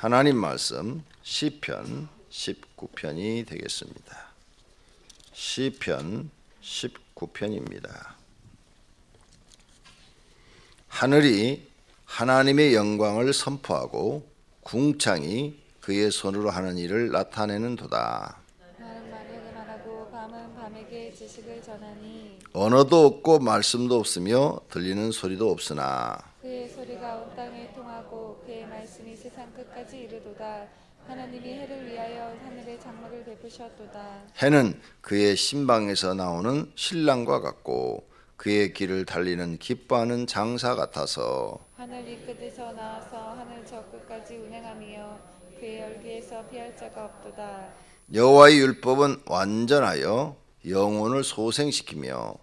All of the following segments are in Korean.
하나님 말씀 시편 19편이 되겠습니다. 시편 19편입니다. 하늘이 하나님의 영광을 선포하고 궁창이 그의 손으로 하는 일을 나타내는도다. 날은 말에게 말하고 밤은 밤에게 지식을 전하니 언어도 없고 말씀도 없으며 들리는 소리도 없으나 그의 소리가 온 땅에 통하고 그의 말씀이 세상 끝까지 이르도다. 하나님이 해를 위하여 하늘에 장막을 베푸셨도다. 해는 그의 신방에서 나오는 신랑과 같고 그의 길을 달리는 기뻐하는 장사 같아서 하늘 이 끝에서 나와서 하늘 저 끝까지 운행하며 그의 열기에서 피할 자가 없도다. 여호와의 율법은 완전하여 영혼을 소생시키며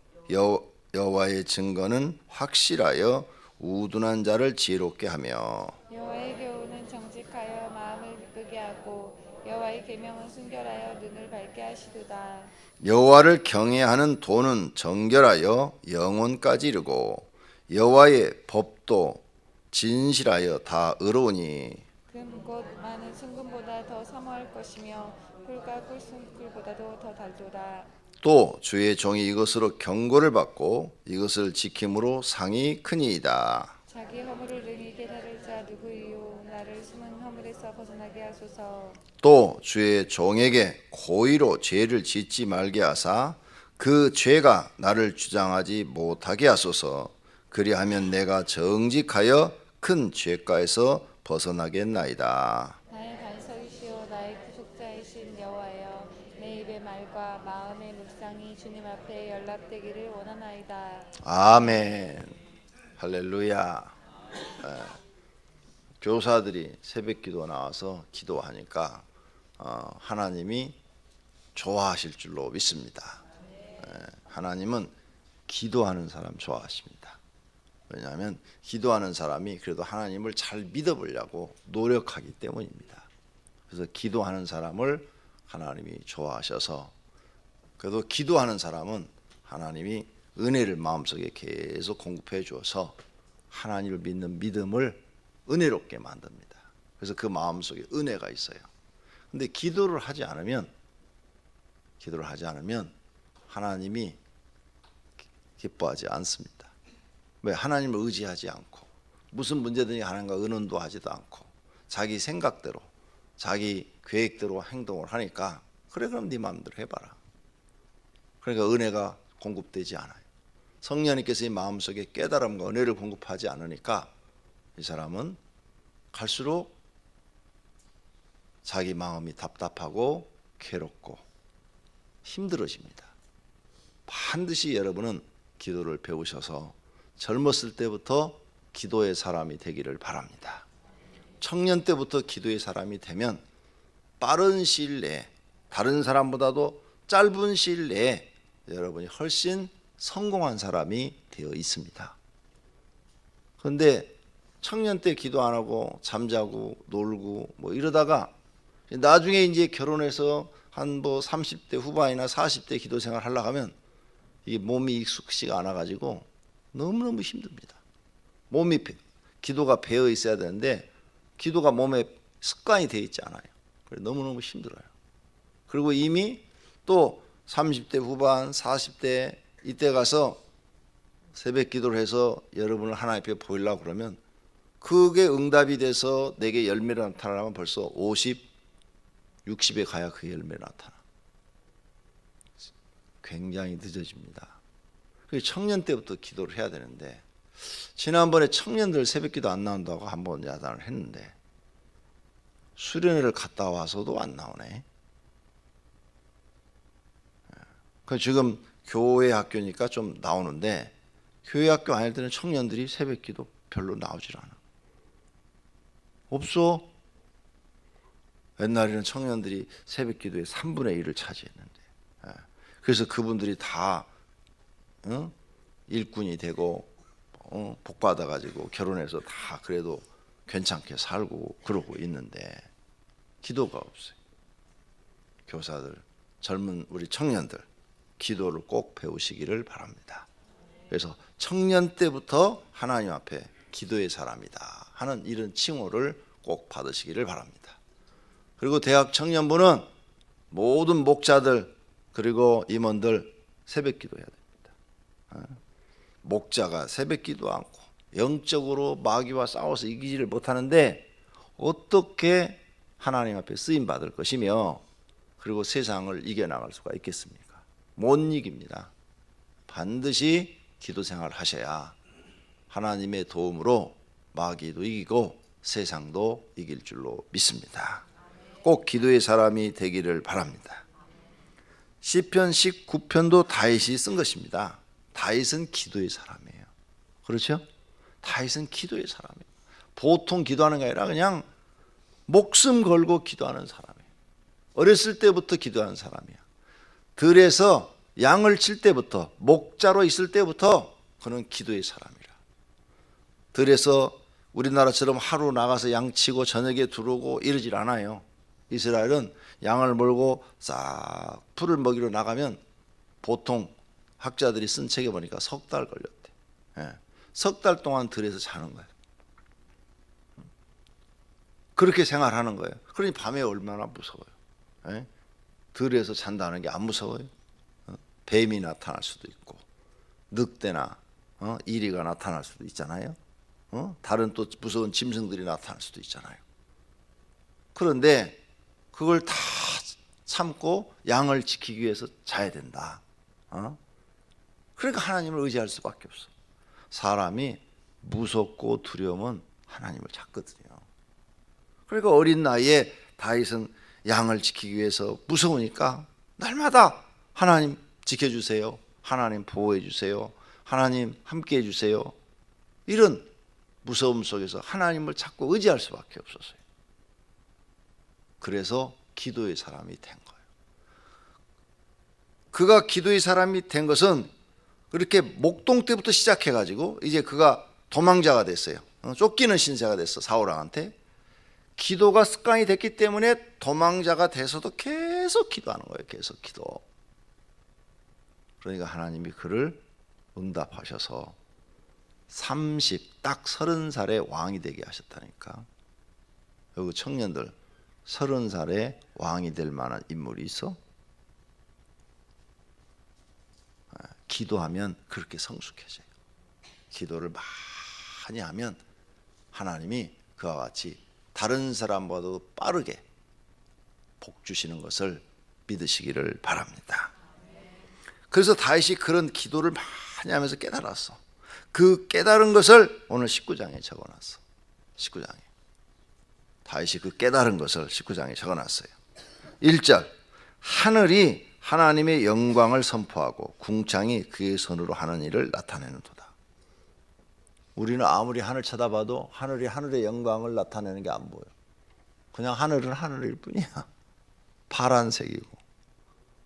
여호와의 증거는 확실하여 우둔한 자를 지혜롭게 하며 여호와의 교훈은 정직하여 마음을 기쁘게 하고 여호와의 계명은 순결하여 눈을 밝게 하시도다. 여호와를 경외하는 도는 정결하여 영혼까지 이르고 여호와의 법도 진실하여 다 의로우니 금 곧 많은 순금보다 더 사모할 것이며 꿀과 꿀순꿀보다도 더 달도다. 또 주의 종이 이것으로 경고를 받고 이것을 지킴으로 상이 크니이다. 자기 허물을 능히 깨달을 자 누구이요. 나를 숨은 허물에서 벗어나게 하소서. 또 주의 종에게 고의로 죄를 짓지 말게 하사 그 죄가 나를 주장하지 못하게 하소서. 그리하면 내가 정직하여 큰 죄가에서 벗어나겠나이다. 나의 반석이시오 나의 구속자이신 여호와여, 내 입의 말과 마음의 묵상이 주님 앞에 연락되기를 원하나이다. 아멘. 할렐루야. 교사들이 새벽기도 나와서 기도하니까 하나님이 좋아하실 줄로 믿습니다. 하나님은 기도하는 사람 좋아하십니다. 왜냐하면 기도하는 사람이 그래도 하나님을 잘 믿어보려고 노력하기 때문입니다. 그래서 기도하는 사람을 하나님이 좋아하셔서, 그래도 기도하는 사람은 하나님이 은혜를 마음속에 계속 공급해 주어서 하나님을 믿는 믿음을 은혜롭게 만듭니다. 그래서 그 마음속에 은혜가 있어요. 근데 기도를 하지 않으면 하나님이 기뻐하지 않습니다. 왜? 하나님을 의지하지 않고 무슨 문제든지 하나님과 의논도 하지도 않고 자기 생각대로 자기 계획대로 행동을 하니까, 그래 그럼 네 마음대로 해봐라. 그러니까 은혜가 공급되지 않아요. 성령님께서 이 마음속에 깨달음과 은혜를 공급하지 않으니까 이 사람은 갈수록 자기 마음이 답답하고 괴롭고 힘들어집니다. 반드시 여러분은 기도를 배우셔서 젊었을 때부터 기도의 사람이 되기를 바랍니다. 청년 때부터 기도의 사람이 되면 빠른 시일 내에, 다른 사람보다도 짧은 시일 내에 여러분이 훨씬 성공한 사람이 되어 있습니다. 그런데 청년 때 기도 안 하고 잠자고 놀고 뭐 이러다가 나중에 이제 결혼해서 한 30대 후반이나 40대 기도 생활 하려고 하면 이게 몸이 익숙지가 않아 가지고 너무너무 힘듭니다. 몸이 기도가 배어 있어야 되는데 기도가 몸에 습관이 되어 있지 않아요. 그래서 너무너무 힘들어요. 그리고 이미 또 30대 후반 40대 이때 가서 새벽 기도를 해서 여러분을 하나님 앞에 보이려고 그러면 그게 응답이 돼서 내게 열매가 나타나면 벌써 50, 60에 가야 그 열매가 나타나. 굉장히 늦어집니다. 그래서 청년 때부터 기도를 해야 되는데, 지난번에 청년들 새벽 기도 안 나온다고 한번 야단을 했는데 수련회를 갔다 와서도 안 나오네. 그 지금 교회 학교니까 좀 나오는데 교회 학교 아닐 때는 청년들이 새벽 기도 별로 나오질 않아. 없어. 옛날에는 청년들이 새벽 기도의 3분의 1을 차지했는데, 그래서 그분들이 다 일꾼이 되고 복 받아가지고 결혼해서 다 그래도 괜찮게 살고 그러고 있는데 기도가 없어요. 교사들, 젊은 우리 청년들 기도를 꼭 배우시기를 바랍니다. 그래서 청년 때부터 하나님 앞에 기도의 사람이다 하는 이런 칭호를 꼭 받으시기를 바랍니다. 그리고 대학 청년부는 모든 목자들 그리고 임원들 새벽 기도해야 됩니다. 목자가 새벽 기도 않고 영적으로 마귀와 싸워서 이기지를 못하는데 어떻게 하나님 앞에 쓰임 받을 것이며 그리고 세상을 이겨나갈 수가 있겠습니까? 못 이깁니다. 반드시 기도 생활을 하셔야 하나님의 도움으로 마귀도 이기고 세상도 이길 줄로 믿습니다. 꼭 기도의 사람이 되기를 바랍니다. 시편 19편도 다윗이 쓴 것입니다. 다윗은 기도의 사람이에요. 그렇죠? 다윗은 기도의 사람이에요. 보통 기도하는 게 아니라 그냥 목숨 걸고 기도하는 사람이에요. 어렸을 때부터 기도하는 사람이야. 들에서 양을 칠 때부터 목자로 있을 때부터 그는 기도의 사람이라. 들에서 우리나라처럼 하루 나가서 양 치고 저녁에 들어오고 이러질 않아요. 이스라엘은 양을 몰고 싹 풀을 먹이러 나가면 보통 학자들이 쓴 책에 보니까 석 달 걸렸대. 석 달 동안 들에서 자는 거예요. 그렇게 생활하는 거예요. 그러니 밤에 얼마나 무서워요. 들에서 잔다는 게 안 무서워요. 뱀이 나타날 수도 있고 늑대나 이리가 나타날 수도 있잖아요. 다른 또 무서운 짐승들이 나타날 수도 있잖아요. 그런데 그걸 다 참고 양을 지키기 위해서 자야 된다. 그러니까 하나님을 의지할 수밖에 없어. 사람이 무섭고 두려우면 하나님을 찾거든요. 그러니까 어린 나이에 다윗은 양을 지키기 위해서 무서우니까 날마다 하나님 지켜주세요. 하나님 보호해 주세요. 하나님 함께 해주세요. 이런 무서움 속에서 하나님을 찾고 의지할 수밖에 없었어요. 그래서 기도의 사람이 된 거예요. 그가 기도의 사람이 된 것은 그렇게 목동 때부터 시작해가지고 이제 그가 도망자가 됐어요. 쫓기는 신세가 됐어. 사울왕한테. 기도가 습관이 됐기 때문에 도망자가 돼서도 계속 기도하는 거예요. 계속 기도. 그러니까 하나님이 그를 응답하셔서 딱 30살에 왕이 되게 하셨다니까. 여기 청년들 30살에 왕이 될 만한 인물이 있어? 기도하면 그렇게 성숙해져요. 기도를 많이 하면 하나님이 그와 같이 다른 사람보다도 빠르게 복 주시는 것을 믿으시기를 바랍니다. 그래서 다윗이 그런 기도를 많이 하면서 깨달았어. 그 깨달은 것을 오늘 19장에 적어놨어. 19장에 다윗이 그 깨달은 것을 19장에 적어놨어요. 1절 하늘이 하나님의 영광을 선포하고 궁창이 그의 손으로 하는 일을 나타내는도다. 우리는 아무리 하늘 쳐다봐도 하늘이 하늘의 영광을 나타내는 게 안 보여. 그냥 하늘은 하늘일 뿐이야. 파란색이고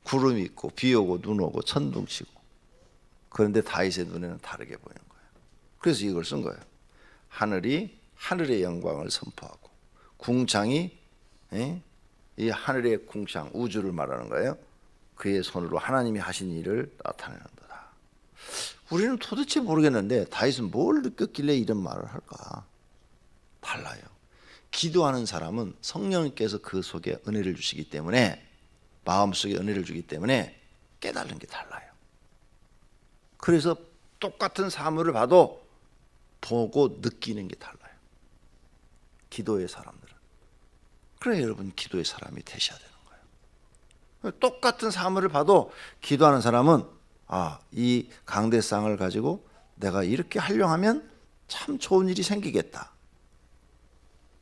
구름이 있고 비 오고 눈 오고 천둥 치고. 그런데 다윗의 눈에는 다르게 보이는 거예요. 그래서 이걸 쓴 거예요. 하늘이 하늘의 영광을 선포하고 궁창이 이 하늘의 궁창 우주를 말하는 거예요. 그의 손으로 하나님이 하신 일을 나타내는도다. 우리는 도대체 모르겠는데 다윗은 뭘 느꼈길래 이런 말을 할까? 달라요. 기도하는 사람은 성령님께서 그 속에 은혜를 주시기 때문에 마음속에 은혜를 주기 때문에 깨달는 게 달라요. 그래서 똑같은 사물을 봐도 보고 느끼는 게 달라요. 기도의 사람들은. 그래 여러분 기도의 사람이 되셔야 되는 거예요. 똑같은 사물을 봐도 기도하는 사람은 이 강대상을 가지고 내가 이렇게 활용하면 참 좋은 일이 생기겠다.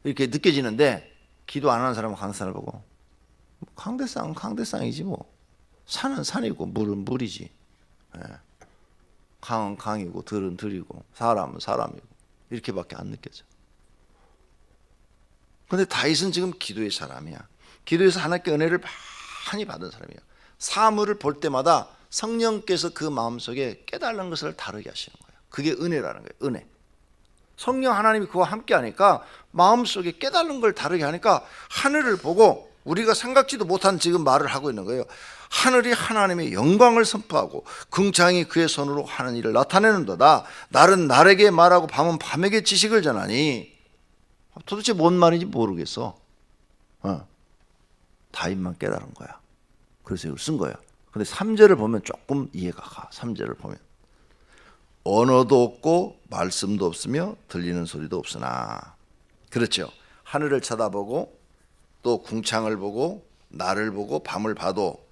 이렇게 느껴지는데 기도 안 하는 사람은 강대상을 보고 강대상은 강대상이지 뭐. 산은 산이고 물은 물이지. 강은 강이고 들은 들이고 사람은 사람이고 이렇게밖에 안 느껴져. 그런데 다윗은 지금 기도의 사람이야. 기도에서 하나님께 은혜를 많이 받은 사람이야. 사물을 볼 때마다 성령께서 그 마음속에 깨달은 것을 다르게 하시는 거예요. 그게 은혜라는 거예요. 은혜. 성령 하나님이 그와 함께 하니까 마음속에 깨달은 걸 다르게 하니까 하늘을 보고 우리가 생각지도 못한 지금 말을 하고 있는 거예요. 하늘이 하나님의 영광을 선포하고 궁창이 그의 손으로 하는 일을 나타내는도다. 날은 날에게 말하고 밤은 밤에게 지식을 전하니 도대체 뭔 말인지 모르겠어. 다윗만 깨달은 거야. 그래서 이걸 쓴 거야. 근데 3절을 보면 조금 이해가 가. 3절을 보면 언어도 없고 말씀도 없으며 들리는 소리도 없으나. 그렇죠. 하늘을 쳐다보고 또 궁창을 보고 나를 보고 밤을 봐도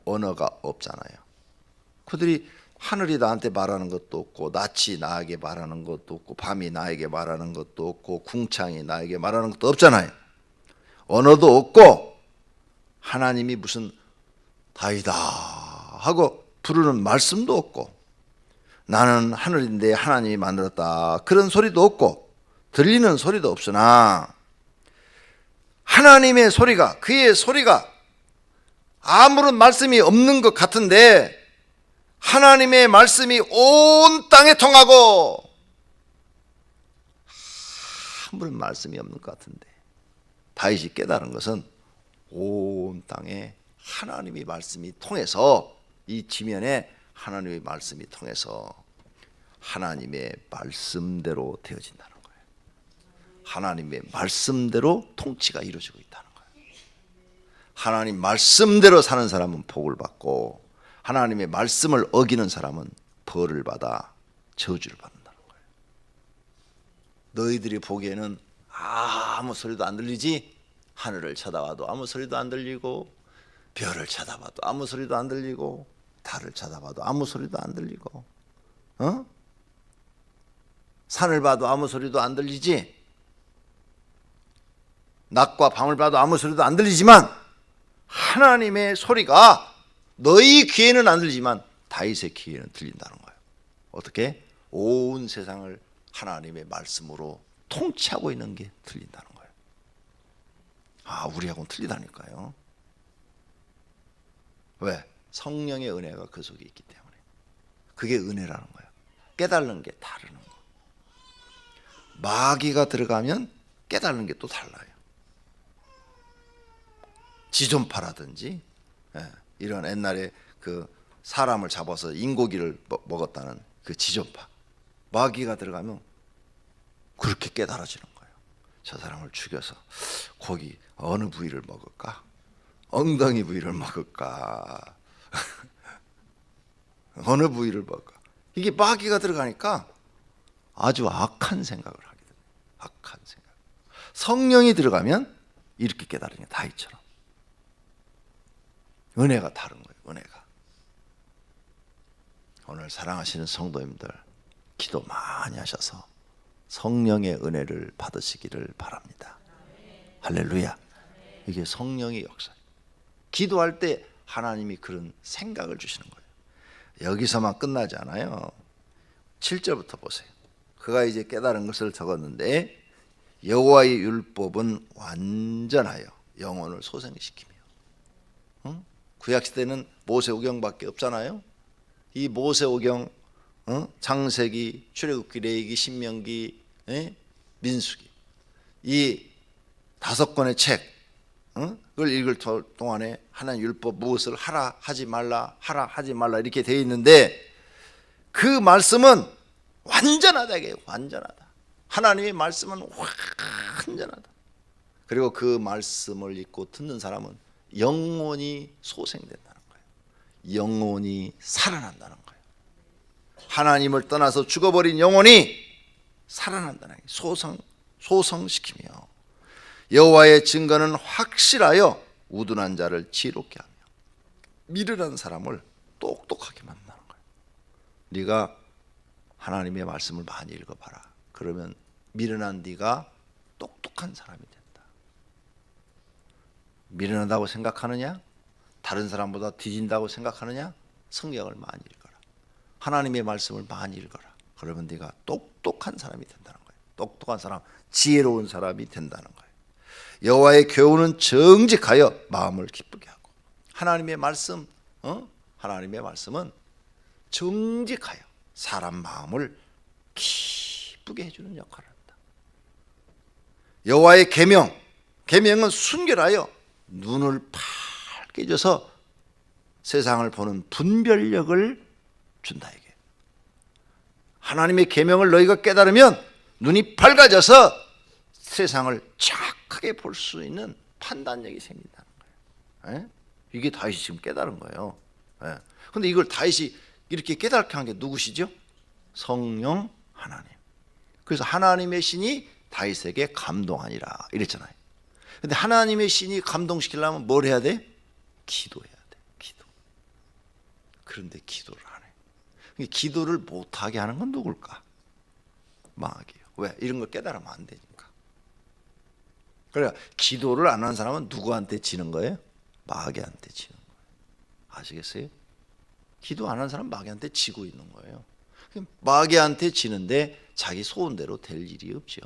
언어가 없잖아요. 그들이 하늘이 나한테 말하는 것도 없고 낯이 나에게 말하는 것도 없고 밤이 나에게 말하는 것도 없고 궁창이 나에게 말하는 것도 없잖아요. 언어도 없고 하나님이 무슨 다이다 하고 부르는 말씀도 없고 나는 하늘인데 하나님이 만들었다 그런 소리도 없고 들리는 소리도 없으나 하나님의 소리가, 그의 소리가 아무런 말씀이 없는 것 같은데 하나님의 말씀이 온 땅에 통하고 아무런 말씀이 없는 것 같은데 다윗이 깨달은 것은 온 땅에 하나님의 말씀이 통해서, 이 지면에 하나님의 말씀이 통해서 하나님의 말씀대로 되어진다는 거예요. 하나님의 말씀대로 통치가 이루어지고 있다는 거예요. 하나님 말씀대로 사는 사람은 복을 받고 하나님의 말씀을 어기는 사람은 벌을 받아 저주를 받는다는 거예요. 너희들이 보기에는 아무 소리도 안 들리지? 하늘을 쳐다봐도 아무 소리도 안 들리고 별을 쳐다봐도 아무 소리도 안 들리고 달을 쳐다봐도 아무 소리도 안 들리고 산을 봐도 아무 소리도 안 들리지? 낮과 밤을 봐도 아무 소리도 안 들리지만 하나님의 소리가 너희 귀에는 안 들리지만 다윗의 귀에는 들린다는 거예요. 어떻게? 온 세상을 하나님의 말씀으로 통치하고 있는 게 들린다는 거예요. 우리하고는 틀리다니까요. 왜? 성령의 은혜가 그 속에 있기 때문에. 그게 은혜라는 거예요. 깨달는 게 다르는 거. 마귀가 들어가면 깨달는 게 또 달라요. 지존파라든지 이런 옛날에 그 사람을 잡아서 인고기를 먹었다는 그 지존파, 마귀가 들어가면 그렇게 깨달아지는 거예요. 저 사람을 죽여서 고기 어느 부위를 먹을까? 엉덩이 부위를 먹을까? 어느 부위를 먹을까? 이게 마귀가 들어가니까 아주 악한 생각을 하게 돼요. 악한 생각. 성령이 들어가면 이렇게 깨달으는 게 다윗처럼. 은혜가 다른 거예요. 은혜가. 오늘 사랑하시는 성도님들 기도 많이 하셔서 성령의 은혜를 받으시기를 바랍니다. 할렐루야. 이게 성령의 역사예요. 기도할 때 하나님이 그런 생각을 주시는 거예요. 여기서만 끝나지 않아요. 7절부터 보세요. 그가 이제 깨달은 것을 적었는데 여호와의 율법은 완전하여 영혼을 소생시키며. 구약시대는 모세오경밖에 없잖아요. 이 모세오경, 창세기, 출애굽기, 레위기, 신명기, 민수기, 이 5권의 책을 읽을 동안에 하나님 율법 무엇을 하라 하지 말라, 하라 하지 말라 이렇게 되어 있는데 그 말씀은 완전하다. 이게 완전하다. 하나님의 말씀은 완전하다. 그리고 그 말씀을 읽고 듣는 사람은 영혼이 소생된다는 거예요. 영혼이 살아난다는 거예요. 하나님을 떠나서 죽어버린 영혼이 살아난다는 거예요. 소성시키며 여호와의 증거는 확실하여 우둔한 자를 지혜롭게 하며 미련한 사람을 똑똑하게 만드는 거예요. 네가 하나님의 말씀을 많이 읽어봐라. 그러면 미련한 네가 똑똑한 사람이 된다. 미련하다고 생각하느냐? 다른 사람보다 뒤진다고 생각하느냐? 성경을 많이 읽어라. 하나님의 말씀을 많이 읽어라. 그러면 네가 똑똑한 사람이 된다는 거예요. 똑똑한 사람, 지혜로운 사람이 된다는 거예요. 여호와의 교훈은 정직하여 마음을 기쁘게 하고. 하나님의 말씀, 하나님의 말씀은 정직하여 사람 마음을 기쁘게 해주는 역할을 한다. 여호와의 계명은 순결하여 눈을 밝게 해줘서 세상을 보는 분별력을 준다. 이게 하나님의 계명을 너희가 깨달으면 눈이 밝아져서 세상을 정확하게 볼 수 있는 판단력이 생긴다는 거예요. 예? 이게 다윗이 지금 깨달은 거예요. 그런데 이걸 다윗이 이렇게 깨닫게 한 게 누구시죠? 성령 하나님. 그래서 하나님의 신이 다윗에게 감동하니라 이랬잖아요. 근데 하나님의 신이 감동시키려면 뭘 해야 돼? 기도해야 돼. 기도. 그런데 기도를 안 해. 기도를 못하게 하는 건 누굴까? 마귀예요. 왜? 이런 걸 깨달으면 안 되니까. 그래, 기도를 안 하는 사람은 누구한테 지는 거예요? 마귀한테 지는 거예요. 아시겠어요? 기도 안 하는 사람은 마귀한테 지고 있는 거예요. 마귀한테 지는데 자기 소원대로 될 일이 없죠.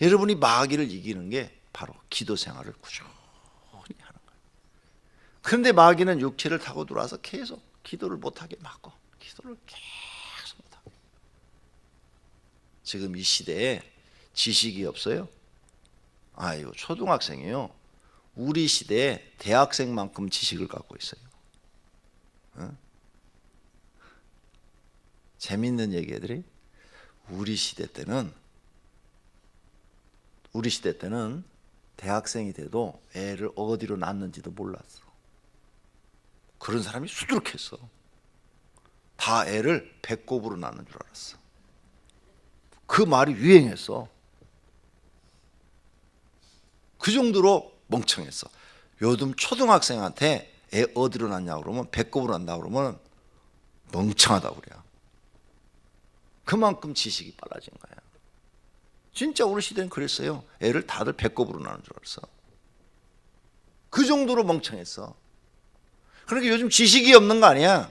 여러분이 마귀를 이기는 게 바로 기도 생활을 꾸준히 하는 거예요. 그런데 마귀는 육체를 타고 들어와서 계속 기도를 못하게 막고 기도를 계속 못하게. 지금 이 시대에 지식이 없어요? 아이고, 초등학생이요. 우리 시대에 대학생만큼 지식을 갖고 있어요. 재밌는 얘기들이 우리 시대 때는 대학생이 돼도 애를 어디로 낳는지도 몰랐어. 그런 사람이 수두룩했어. 다 애를 배꼽으로 낳는 줄 알았어. 그 말이 유행했어. 그 정도로 멍청했어. 요즘 초등학생한테 애 어디로 낳냐고 그러면 배꼽으로 낳는다고 그러면 멍청하다고 그래요. 그만큼 지식이 빨라진 거야. 진짜 우리 시대는 그랬어요. 애를 다들 배꼽으로 낳는 줄 알았어. 그 정도로 멍청했어. 그러니까 요즘 지식이 없는 거 아니야.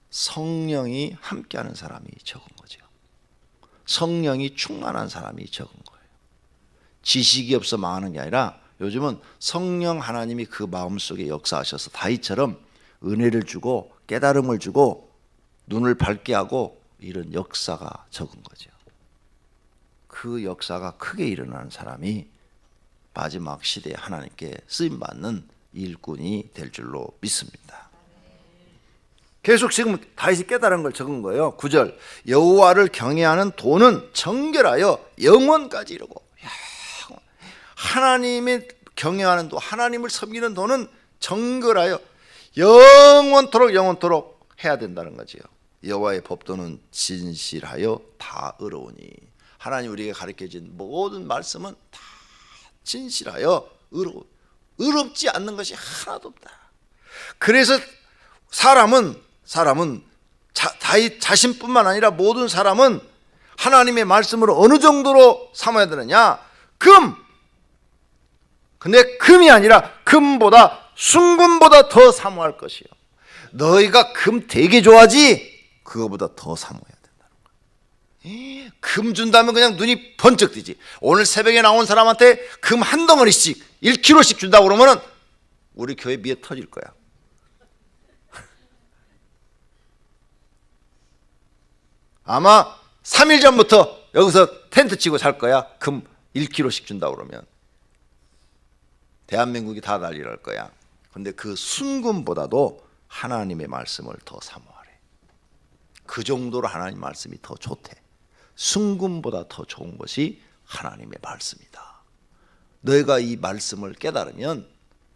성령이 함께하는 사람이 적은 거죠. 성령이 충만한 사람이 적은 거예요. 지식이 없어 망하는 게 아니라 요즘은 성령 하나님이 그 마음속에 역사하셔서 다윗처럼 은혜를 주고 깨달음을 주고 눈을 밝게 하고 이런 역사가 적은 거죠. 그 역사가 크게 일어나는 사람이 마지막 시대에 하나님께 쓰임받는 일꾼이 될 줄로 믿습니다. 계속 지금 다윗이 깨달은 걸 적은 거예요. 9절, 여호와를 경외하는 도는 정결하여 영원까지 이르고. 하나님의 경외하는 도, 하나님을 섬기는 도는 정결하여 영원토록 해야 된다는 거지요. 여호와의 법도는 진실하여 다 의로우니. 하나님 우리에게 가르쳐진 모든 말씀은 다 진실하여 의롭지 않는 것이 하나도 없다. 그래서 사람은 다윗 자신뿐만 아니라 모든 사람은 하나님의 말씀을 어느 정도로 삼아야 되느냐? 근데 금이 아니라 금보다 순금보다 더 사모할 것이요. 너희가 금 되게 좋아하지 그거보다 더 사모해야 된다는 거야. 금 준다면 그냥 눈이 번쩍 뜨지. 오늘 새벽에 나온 사람한테 금 한 덩어리씩 1kg씩 준다고 그러면은 우리 교회 미에 터질 거야. 아마 3일 전부터 여기서 텐트 치고 살 거야. 금 1kg씩 준다고 그러면 대한민국이 다 난리 날 거야. 근데 그 순금보다도 하나님의 말씀을 더 사모하래. 그 정도로 하나님 말씀이 더 좋대. 순금보다 더 좋은 것이 하나님의 말씀이다. 너희가 이 말씀을 깨달으면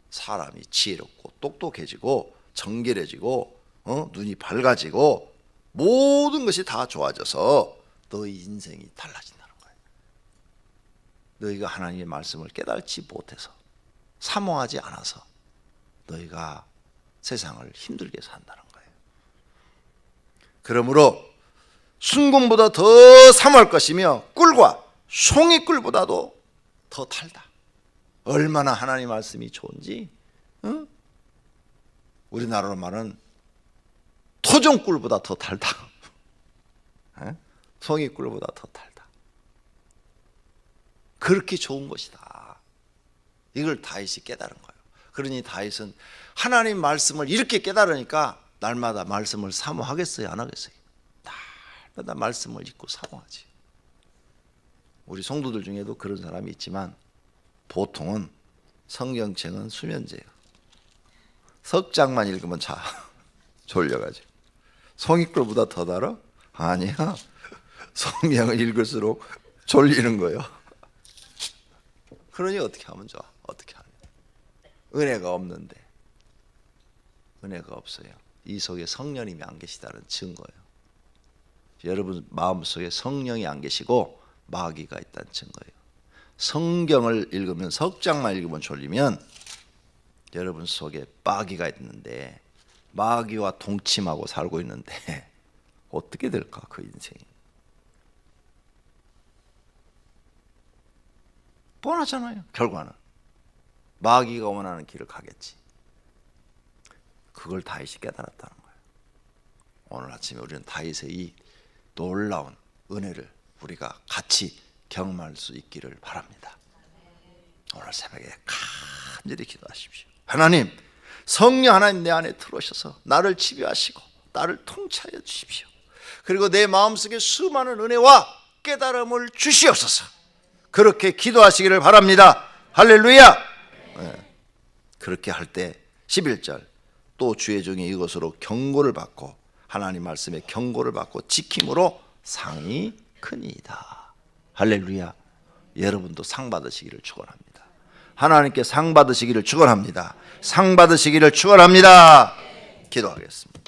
사람이 지혜롭고 똑똑해지고 정결해지고 눈이 밝아지고 모든 것이 다 좋아져서 너희 인생이 달라진다는 거예요. 너희가 하나님의 말씀을 깨달지 못해서 사모하지 않아서 너희가 세상을 힘들게 산다는 거예요. 그러므로 순금보다 더 사모할 것이며 꿀과 송이꿀보다도 더 달다. 얼마나 하나님 말씀이 좋은지, 우리나라로 말하는 토종꿀보다 더 달다. 송이꿀보다 더 달다. 그렇게 좋은 것이다. 이걸 다윗이 깨달은 거예요. 그러니 다윗은 하나님 말씀을 이렇게 깨달으니까 날마다 말씀을 사모하겠어요? 안 하겠어요? 날마다 말씀을 읽고 사모하지. 우리 성도들 중에도 그런 사람이 있지만 보통은 성경책은 수면제예요. 석 장만 읽으면 졸려가지고. 송이꿀보다 더 달아? 아니야. 성경을 읽을수록 졸리는 거예요. 그러니 어떻게 하면 좋아? 어떻게 하면? 은혜가 없는데, 은혜가 없어요. 이 속에 성령님이 안 계시다는 증거예요. 여러분 마음속에 성령이 안 계시고 마귀가 있다는 증거예요. 성경을 읽으면, 석장만 읽으면 졸리면 여러분 속에 마귀가 있는데, 마귀와 동침하고 살고 있는데 어떻게 될까 그 인생이? 뻔하잖아요. 결과는 마귀가 원하는 길을 가겠지. 그걸 다윗이 깨달았다는 거예요. 오늘 아침에 우리는 다윗의 이 놀라운 은혜를 우리가 같이 경험할 수 있기를 바랍니다. 오늘 새벽에 간절히 기도하십시오. 하나님, 성령 하나님 내 안에 들어오셔서 나를 지배하시고 나를 통치하여 주십시오. 그리고 내 마음속에 수많은 은혜와 깨달음을 주시옵소서. 그렇게 기도하시기를 바랍니다. 할렐루야. 네. 그렇게 할 때 11절 또 주의 종이 이것으로 경고를 받고, 하나님 말씀에 경고를 받고 지킴으로 상이 크니이다. 할렐루야. 여러분도 상 받으시기를 축원합니다. 하나님께 상 받으시기를 축원합니다. 상 받으시기를 축원합니다. 기도하겠습니다.